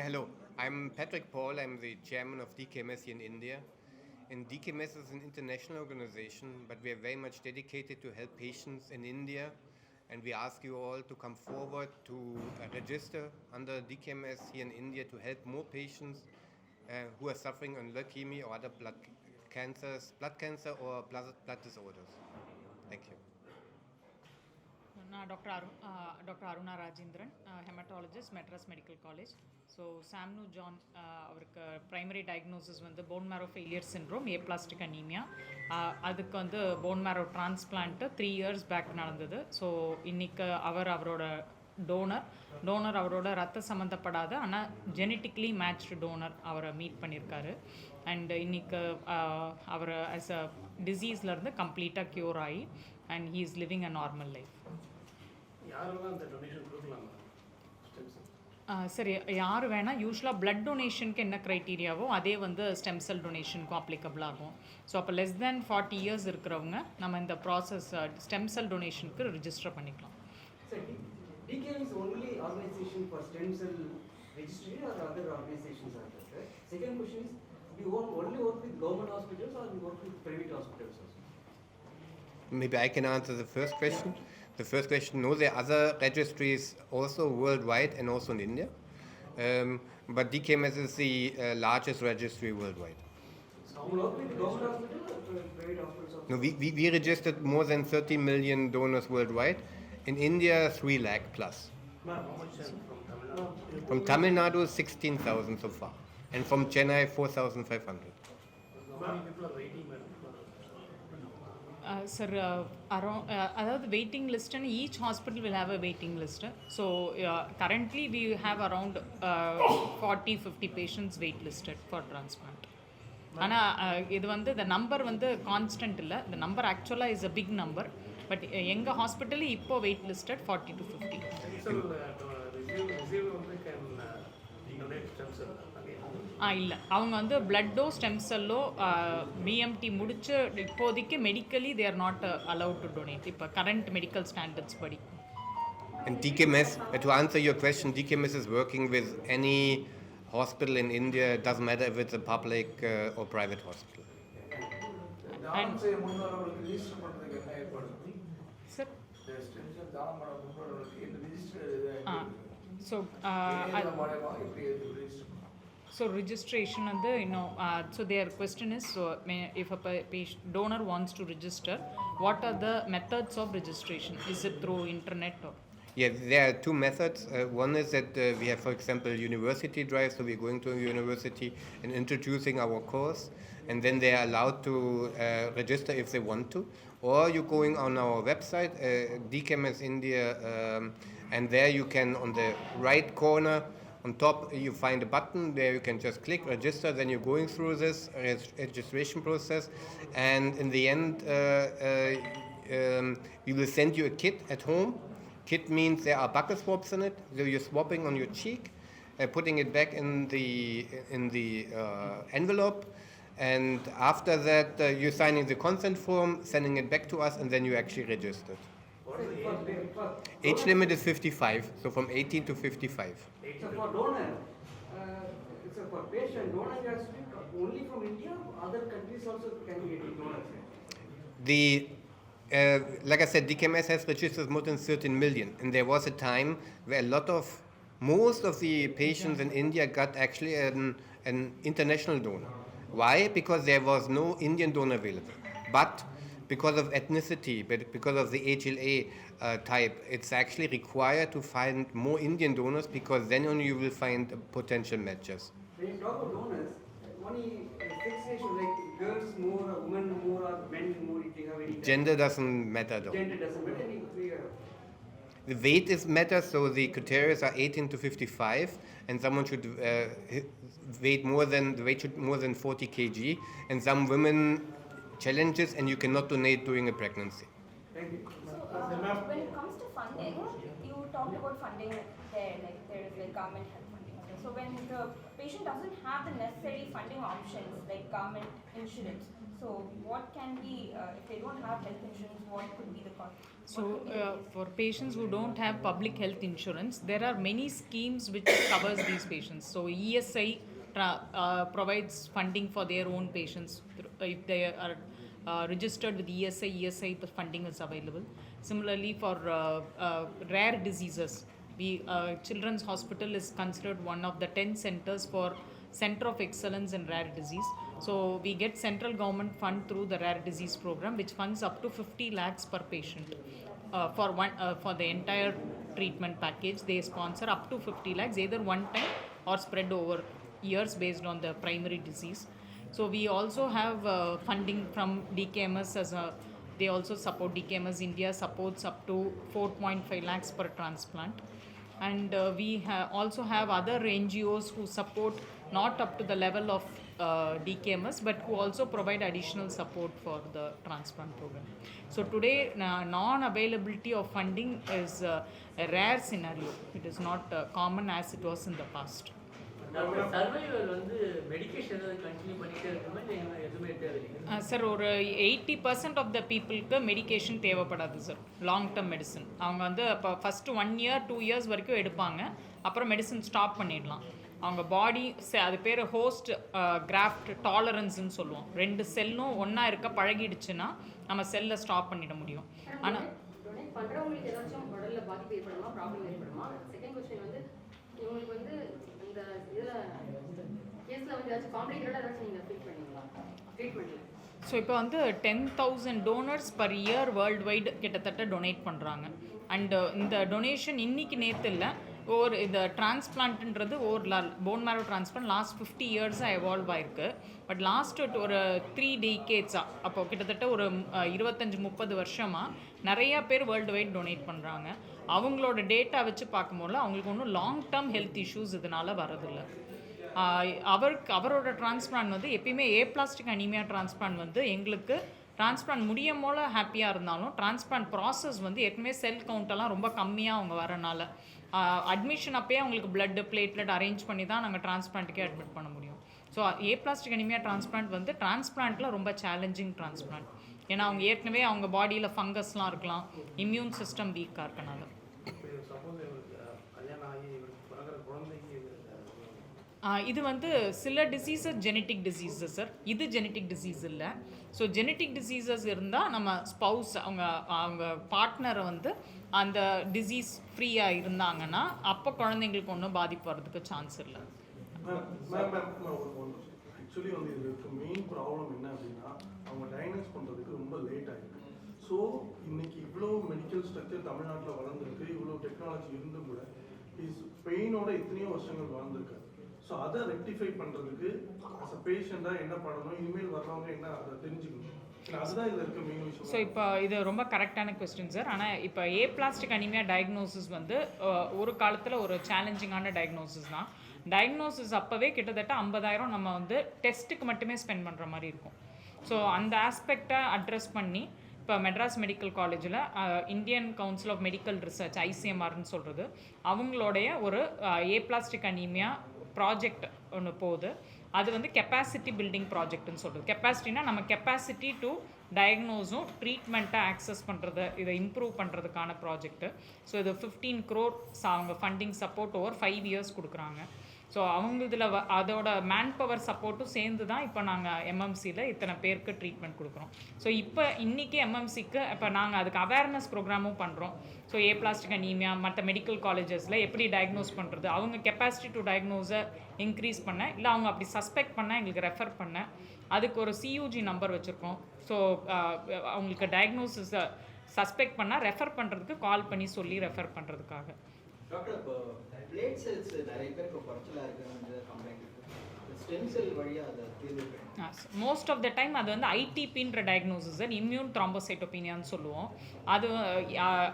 Hello, I'm Patrick Paul. I'm the chairman of DKMS here in India. And DKMS is an international organization, but we are very much dedicated to help patients in India. And we ask you all to come forward to register under DKMS here in India to help more patients who are suffering on leukemia or other blood cancer or blood disorders. Thank you. Dr. Aruna Rajendran, hematologist, Madras Medical College. So, Samnu John, அவருக்கு primary diagnosis வந்து bone marrow failure syndrome, aplastic anemia. அதுக்கு வந்து bone marrow transplant 3 years back நடந்தது. So இன்னைக்கு அவரோட toner அவரோட ரத்த சம்மந்தப்படாத ஆனால் ஜெனட்டிக்லி மேட்ச்டு டோனர் அவரை மீட் பண்ணியிருக்காரு. அண்ட் இன்னைக்கு அவர் ஆஸ் அ டிசீஸ்லேருந்து கம்ப்ளீட்டாக க்யூர் ஆகி and he is living a normal life. சரி, யார் வேணால் யூஸ்வலாக பிளட் டொனேஷனுக்கு என்ன க்ரைட்டீரியாவோ அதே வந்து ஸ்டெம் செல் டொனேஷனுக்கும் அப்ளிகபிள் ஆகும். ஸோ அப்போ லெஸ் தேன் 40 years இருக்கிறவங்க நம்ம இந்த ப்ராசஸ் ஸ்டெம் செல் டொனேஷனுக்கு ரிஜிஸ்டர் பண்ணிக்கலாம். DKM is only organization for stem cell registry or other organizations are there? Second question is, do you only work with government hospitals or do you work with private hospitals also? Maybe I can answer the first question. The first question, no, there are other registries also worldwide and also in India. But DKMS is the largest registry worldwide. So you work with government hospitals or private hospitals also? No, we registered more than 30 million donors worldwide. In India, 3 lakh plus. From Tamil Nadu, 16,000 so far. And from Chennai, 4,500. Sir, அதாவது waiting லிஸ்ட்டுன்னு each hospital will have a waiting list. So currently we have around 40-50 patients wait listed for transplant. ஆனால் இது வந்து இந்த number வந்து constant இல்லை, இந்த number ஆக்சுவலாக is a big number. But எங்கள் ஹாஸ்பிட்டலில் இப்போ வெயிட் லிஸ்டட் 40 to 50. இல்லை, அவங்க வந்து பிளட்டோ ஸ்டெம் செல்லோ பிஎம்டி முடிச்சு இப்போதைக்கு medically they are not allowed to donate இப்போ கரண்ட் மெடிக்கல் ஸ்டாண்டர்ட்ஸ் படி. And DKMS, to answer your question, DKMS is working with any hospital in India. It doesn't matter if it's a public or private hospital. Sir? So registration and the so their question is, so if a patient donor wants to register, what are the methods of registration? Is it through internet or? Yeah, there are two methods. One is that we have, for example, university drive, so we're going to a university and introducing our course, and then they are allowed to register if they want to. Or you're going on our website, DKMS India, and there you can, on the right corner, on top, you find a button where you can just click register. Then you're going through this registration process, and in the end, we will send you a kit at home. Kit means there are buccal swabs in it, so you're swabbing on your cheek, putting it back in the envelope, and after that you're signing the consent form, sending it back to us, and then you actually registered. Age limit is 55, so from 18 to 55. So for donor, so for patient, donor has to be only from India, other countries also can be getting donors. Like I said, DKMS has registered more than 13 million, and there was a time where most of the patients in India got actually an international donor. Why? Because there was no Indian donor available. But because of ethnicity, because of the HLA type, it's actually required to find more Indian donors, because then only you will find potential matches. When you talk about donors, only fixation like girls more, or women more, or men more, if you have any. Gender doesn't matter though. Gender doesn't matter. The weight is matter, so the criteria are 18 to 55, and someone should the weight should more than 40 kg, and some women challenges, and you cannot donate during a pregnancy. Thank you. So when it comes to funding, you talked about funding there, like there is like government help funding. So when the patient doesn't have the necessary funding options like government insurance, so what can be, if they don't have health insurance, what could be the cost? So for patients who don't have public health insurance, there are many schemes which covers these patients. So ESI provides funding for their own patients. If they are registered with ESI, the funding is available. Similarly, for rare diseases, Children's Hospital is considered one of the 10 centers for Center of Excellence in Rare Disease. So we get central government fund through the Rare Disease Program, which funds up to 50 lakhs per patient. For the entire treatment package, they sponsor up to 50 lakhs, either one time or spread over years based on the primary disease. So we also have funding from DKMS they also support. DKMS India supports up to 4.5 lakhs per transplant. And we also have other NGOs who support not up to the level of DKMS, but who also provide additional support for the transplant program. So today, non-availability of funding is a rare scenario. It is not common as it was in the past. Survival வந்து medication continue பண்ணிட்டே இருக்குமா இல்லை எதுவுமே தேவையில்லை sir? ஒரு 80% of the பீப்புளுக்கு medication தேவைப்படாது sir. Long term medicine அவங்க வந்து இப்போ ஃபஸ்ட்டு 1 year 2 years வரைக்கும் எடுப்பாங்க, அப்புறம் மெடிசன் ஸ்டாப் பண்ணிடலாம். அவங்க பாடி அது பேர் ஹோஸ்ட் கிராஃப்ட் டாலரன்ஸ்ன்னு சொல்லுவோம். 2 செல்லும் ஒன்றா இருக்க பழகிடுச்சுன்னா நம்ம செல்லை ஸ்டாப் பண்ணிட முடியும். ஆனால் டொனேட் பண்ணுறவங்களுக்கு ஏதாச்சும் உடலில் பாதிப்பு ஏற்படுமா, ப்ராப்ளம் ஏற்படுமா? செகண்ட் கொஸ்டின் வந்து இவங்களுக்கு வந்து இந்த இதில் கேஸில் வந்து ஏதாச்சும் காம்ப்ளிகேட்டடாக ஏதாச்சும் நீங்கள் ஃபீல் பண்ணீங்களா ட்ரீட்மெண்ட்டில்? ஸோ இப்போ வந்து 10,000 donors per year world wide கிட்டத்தட்ட டொனேட் பண்ணுறாங்க. அண்டு இந்த டொனேஷன் இன்னைக்கு நேற்று இல்லை, இந்த டிரான்ஸ்பிளான்ட்ன்றது போன் மேரோ டிரான்ஸ்பிளான்ட் லாஸ்ட் 50 இயர்ஸாக எவால்வ் ஆயிருக்கு. பட் லாஸ்ட் ஒரு 3 decades அப்போ கிட்டத்தட்ட ஒரு 25-30 வருஷமாக நிறையா பேர் வேர்ல்டு வைட் டொனேட் பண்ணுறாங்க. அவங்களோட டேட்டா வச்சு பார்க்கும்போது அவங்களுக்கு ஒன்றும் லாங் டேர்ம் ஹெல்த் இஷ்யூஸ் இதனால் வரதில்லை. அவரோட டிரான்ஸ்பிளான்ட் வந்து எப்பயுமே ஏப்ளாஸ்டிக் அனீமியா டிரான்ஸ்பிளான்ட் வந்து எங்களுக்கு டிரான்ஸ்பிளான்ட் முடியும் போல் ஹாப்பியாக இருந்தாலும் டிரான்ஸ்பிளான்ட் ப்ராசஸ் வந்து ஏற்கனவே செல் கவுண்டெல்லாம் ரொம்ப கம்மியாக அவங்க வரனால அட்மிஷன் அப்போயே அவங்களுக்கு பிளட்டு பிளேட்லெட் அரேஞ்ச் பண்ணி தான் நாங்கள் டிரான்ஸ்பிளான்ட்டுக்கே அட்மிட் பண்ண முடியும். ஸோ ஏப்ளாஸ்டிக் அனீமியா டிரான்ஸ்பிளான்ட் வந்து டிரான்ஸ்பிளான்ட்டில் ரொம்ப சேலஞ்சிங் டிரான்ஸ்பிளான்ட். ஏன்னா அவங்க ஏற்கனவே அவங்க பாடியில் ஃபங்கஸ்லாம் இருக்கலாம், இம்யூன் சிஸ்டம் வீக்காக இருக்கனால. இது வந்து சில டிசீஸஸ் ஜெனட்டிக் டிசீஸஸ் சார், இது ஜெனட்டிக் டிசீஸ் இல்லை. ஸோ ஜெனட்டிக் டிசீஸஸ் இருந்தால் நம்ம ஸ்பவுஸ் அவங்க பார்ட்னரை வந்து அந்த டிசீஸ் ஃப்ரீயாக இருந்தாங்கன்னா அப்போ குழந்தைங்களுக்கு ஒன்றும் பாதிப்பு வர்றதுக்கு சான்ஸ் இல்லை. ஆக்சுவலி வந்து இதுக்கு மெயின் ப்ராப்ளம் என்ன அப்படின்னா அவங்க டயக்னோஸ் பண்ணுறதுக்கு ரொம்ப லேட் ஆகிருக்கு. ஸோ இன்னைக்கு இவ்வளோ மெடிக்கல் ஸ்ட்ரக்சர் தமிழ்நாட்டில் வளர்ந்துருக்கு, இவ்வளோ டெக்னாலஜி இருந்தும் கூட பெயினோட எத்தனையோ வருஷங்கள் வளர்ந்துருக்காரு. ஸோ அதை ரெக்டிஃபை பண்ணுறதுக்கு அஸ் அ பேஷண்ட்டாக என்ன பண்ணணும், இனிமேல் வர்றவங்க என்ன அதை தெரிஞ்சுக்கணும், அதுதான் இதில் இருக்க மெயின் விஷயம். ஸோ இப்போ இது ரொம்ப கரெக்டான கொஸ்டின் சார். ஆனால் இப்போ ஏப்ளாஸ்டிக் அனீமியா டயக்னோசிஸ் வந்து ஒரு காலத்தில் ஒரு சேலஞ்சிங்கான டயக்னோசிஸ் தான். டயக்னோசிஸ் அப்போவே கிட்டத்தட்ட 50,000 நம்ம வந்து டெஸ்ட்டுக்கு மட்டுமே ஸ்பெண்ட் பண்ணுற மாதிரி இருக்கும். ஸோ அந்த ஆஸ்பெக்டை அட்ரஸ் பண்ணி இப்போ மெட்ராஸ் மெடிக்கல் காலேஜில் Indian Council of Medical Research ICMRன்னு சொல்கிறது அவங்களுடைய ஒரு ஏப்ளாஸ்டிக் அனீமியா ப்ராஜெக்ட் ஒன்று போகுது. அது வந்து கெப்பாசிட்டி பில்டிங் ப்ராஜெக்ட்னு சொல்கிறது. கெப்பாசிட்டினா நம்ம கெப்பாசிட்டி டு டயக்னோஸும் ட்ரீட்மெண்ட்டை ஆக்சஸ் பண்ணுறது, இதை இம்ப்ரூவ் பண்ணுறதுக்கான ப்ராஜெக்ட்டு. ஸோ இது 15 crore அவங்க ஃபண்டிங் சப்போர்ட் ஓவர் 5 years கொடுக்குறாங்க. ஸோ அவங்க இதில் அதோட மேன் பவர் சப்போர்ட்டும் சேர்ந்து தான் இப்போ நாங்கள் எம்எம்சியில் இத்தனை பேருக்கு ட்ரீட்மெண்ட் கொடுக்குறோம். ஸோ இப்போ இன்றைக்கி எம்எம்சிக்கு இப்போ நாங்கள் அதுக்கு அவேர்னஸ் ப்ரோக்ராமும் பண்ணுறோம். ஸோ ஏப்ளாஸ்டிக் அனீமியா மற்ற மெடிக்கல் காலேஜஸில் எப்படி டயக்னோஸ் பண்ணுறது, அவங்க கெப்பாசிட்டி டு டயக்னோஸை இன்க்ரீஸ் பண்ண, இல்லை அவங்க அப்படி சஸ்பெக்ட் பண்ண எங்களுக்கு ரெஃபர் பண்ண, அதுக்கு ஒரு CUG நம்பர் வச்சுருக்கோம். ஸோ அவங்களுக்கு டயக்னோசிஸை சஸ்பெக்ட் பண்ணால் ரெஃபர் பண்ணுறதுக்கு கால் பண்ணி சொல்லி ரெஃபர் பண்ணுறதுக்காக. டாக்டர், இப்போ பிளேட் செல்ஸ் நிறைய பேர் இப்போ குறைச்சலாக இருக்குன்னு கம்ப்ளைண்ட் இருக்குது. ஸ்டெம் செல் வழியாக அதை தீர்வு மோஸ்ட் ஆஃப் த டைம் அது வந்து ITPன்ற டயக்னோசிஸ், இம்யூன் த்ராம்போசைட்டோபீனியான்னு சொல்லுவோம்.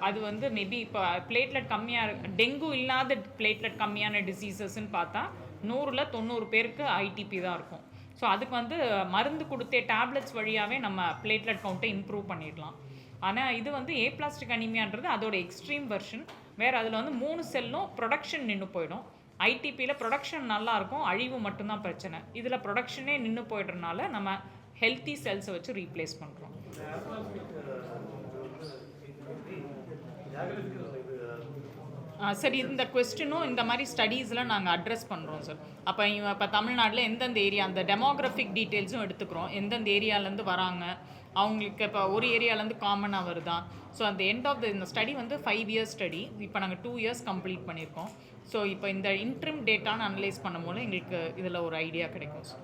அது வந்து மேபி இப்போ பிளேட்லெட் கம்மியாக டெங்கு இல்லாத பிளேட்லெட் கம்மியான டிசீசஸ்ன்னு பார்த்தா 100ல் 90 பேருக்கு ITP தான் இருக்கும். ஸோ அதுக்கு வந்து மருந்து கொடுத்தே டேப்லெட்ஸ் வழியாகவே நம்ம பிளேட்லெட் கவுண்ட்டை இம்ப்ரூவ் பண்ணிடலாம். ஆனால் இது வந்து ஏப்ளாஸ்டிக் அனீமியான்றது அதோட எக்ஸ்ட்ரீம் வெர்ஷன். வேறு அதில் வந்து 3 செல்லும் ப்ரொடக்ஷன் நின்று போயிடும். ஐடிபியில் ப்ரொடக்ஷன் நல்லாயிருக்கும், அழிவு மட்டும்தான் பிரச்சனை. இதில் ப்ரொடக்ஷனே நின்று போய்டுறதுனால நம்ம ஹெல்த்தி செல்ஸை வச்சு ரீப்ளேஸ் பண்ணுறோம். சரி, இந்த கொஸ்டினும் இந்த மாதிரி ஸ்டடீஸில் நாங்கள் அட்ரஸ் பண்ணுறோம் சார். இப்போ தமிழ்நாட்டில் எந்தெந்த ஏரியா, அந்த டெமோக்ராஃபிக் டீட்டெயில்ஸும் எடுத்துக்கிறோம். எந்தெந்த ஏரியாலேருந்து வராங்க, அவங்களுக்கு இப்போ ஒரு ஏரியாலேருந்து காமனாக வருதா. ஸோ அந்த எண்ட் ஆஃப் இந்த ஸ்டடி வந்து 5 இயர்ஸ் ஸ்டடி. இப்போ நாங்கள் 2 இயர்ஸ் கம்ப்ளீட் பண்ணியிருக்கோம். ஸோ இப்போ இந்த இன்ட்ரிம் டேட்டான்னு அனலைஸ் பண்ணும்போது எங்களுக்கு இதில் ஒரு ஐடியா கிடைக்கும் சார்.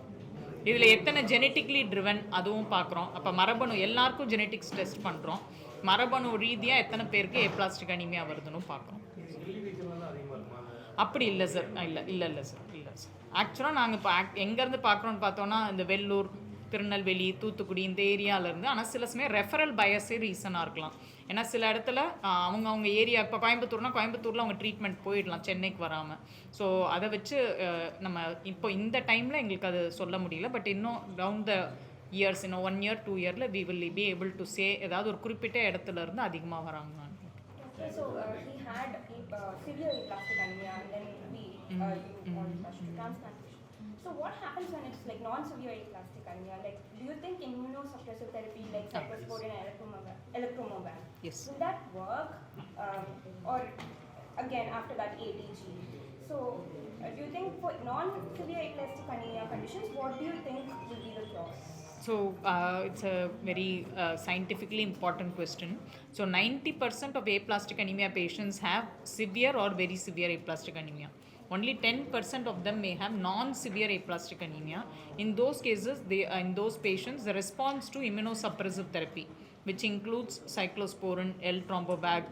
இதில் எத்தனை ஜெனட்டிக்லி ட்ரிவன் அதுவும் பார்க்குறோம். அப்போ மரபணு எல்லாருக்கும் ஜெனட்டிக்ஸ் டெஸ்ட் பண்ணுறோம். மரபணு ரீதியாக எத்தனை பேருக்கு ஏப்ளாஸ்டிக் அனீமியா வருதுன்னு பார்க்குறோம். அப்படி இல்லை சார், இல்லை சார். ஆக்சுவலாக நாங்கள் இப்போ எங்கேருந்து பார்க்குறோன்னு பார்த்தோன்னா இந்த வெள்ளூர், திருநெல்வேலி, தூத்துக்குடி இந்த ஏரியாவிலேருந்து. ஆனால் சில சமயம் ரெஃபரல் பயஸே ரீசனாக இருக்கலாம். ஏன்னா சில இடத்துல அவங்க ஏரியா, இப்போ கோயம்புத்தூரில் அவங்க ட்ரீட்மெண்ட் போயிடலாம் சென்னைக்கு வராமல். ஸோ அதை வச்சு நம்ம இப்போ இந்த டைமில் எங்களுக்கு அது சொல்ல முடியல. பட் இன்னும் டவுன் த இயர்ஸ், இன்னும் 1 year 2 yearல we will be able to say ஏதாவது ஒரு குறிப்பிட்ட இடத்துல இருந்து அதிகமாக வராங்க. Okay, so he had severe aplastic anemia and then you all rushed to transplantation. So what happens when it's like non-severe aplastic anemia? Like, do you think immunosuppressive therapy like cyclosporin and electromoban, Yes. will that work? Or again after that ATG? So do you think for non-severe aplastic anemia conditions, what do you think will be the cause? So it's a very scientifically important question. So 90% of aplastic anemia patients have severe or very severe aplastic anemia. Only 10% of them may have non-severe aplastic anemia. In those cases, in those patients, the response to immunosuppressive therapy, which includes cyclosporin, L-thrombobag,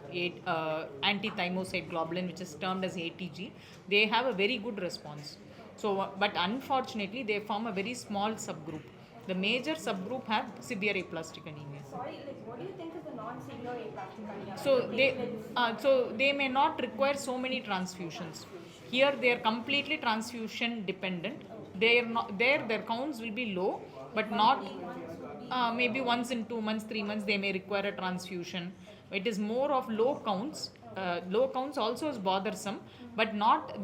anti-thymocyte globulin, which is termed as ATG, they have a very good response. So, but unfortunately, they form a very small subgroup. The major subgroup have severe aplastic anemia. Sorry, like what do you think is the non-severe aplastic anemia? So they may not require so many transfusions. Here they are completely transfusion dependent. They are not there. Their counts will be low, but not maybe once in 2 months, 3 months they may require a transfusion. It is more of low counts. Low counts also is bothersome, but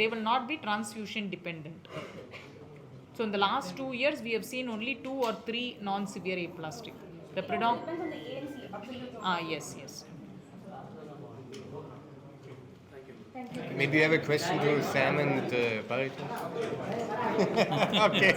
they will not be transfusion dependent. So in the last 2 years, we have seen only 2 or 3 non-severe aplastic. The depends on the ANC, absolutely. Yes. Thank you. Maybe you have a question to Sam and Paritosh? Okay.